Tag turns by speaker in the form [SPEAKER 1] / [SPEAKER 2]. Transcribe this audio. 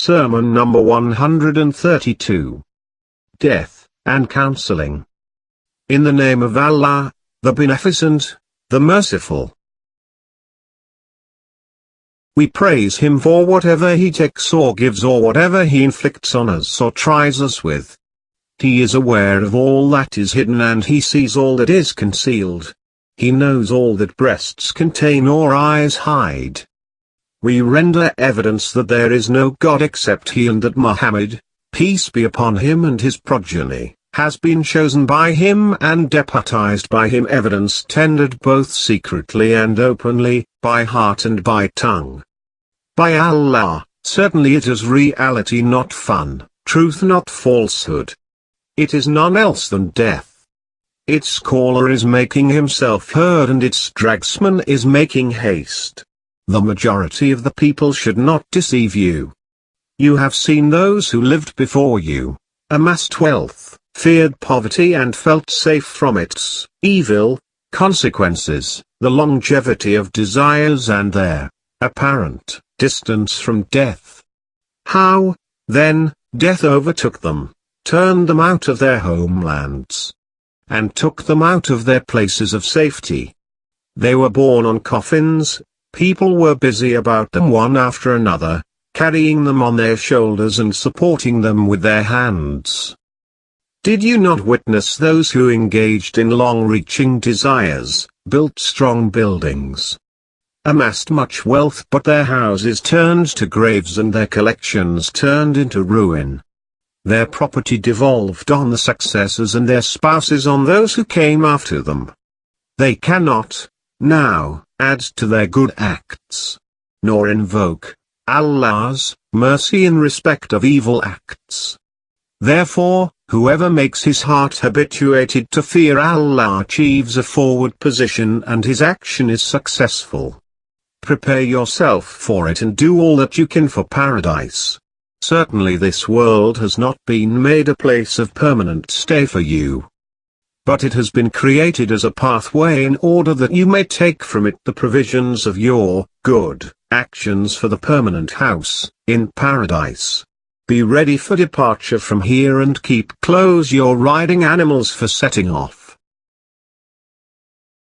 [SPEAKER 1] Sermon number 132. Death and Counseling. In the name of Allah, the Beneficent, the Merciful. We praise Him for whatever He takes or gives or whatever He inflicts on us or tries us with. He is aware of all that is hidden and He sees all that is concealed. He knows all that breasts contain or eyes hide. We render evidence that there is no God except He and that Muhammad, peace be upon him and his progeny, has been chosen by Him and deputized by Him, evidence tendered both secretly and openly, by heart and by tongue. By Allah, certainly it is reality not fun, truth not falsehood. It is none else than death. Its caller is making himself heard and its dragsman is making haste. The majority of the people should not deceive you. You have seen those who lived before you, amassed wealth, feared poverty and felt safe from its evil consequences, the longevity of desires and their apparent distance from death. How, then, death overtook them, turned them out of their homelands, and took them out of their places of safety. They were borne on coffins. People were busy about them one after another, carrying them on their shoulders and supporting them with their hands. Did you not witness those who engaged in long-reaching desires, built strong buildings, amassed much wealth, but their houses turned to graves and their collections turned into ruin? Their property devolved on the successors and their spouses on those who came after them. They cannot, now, add to their good acts, nor invoke Allah's mercy in respect of evil acts. Therefore, whoever makes his heart habituated to fear Allah achieves a forward position and his action is successful. Prepare yourself for it and do all that you can for paradise. Certainly this world has not been made a place of permanent stay for you, but it has been created as a pathway in order that you may take from it the provisions of your good actions for the permanent house in paradise. Be ready for departure from here and keep close your riding animals for setting off.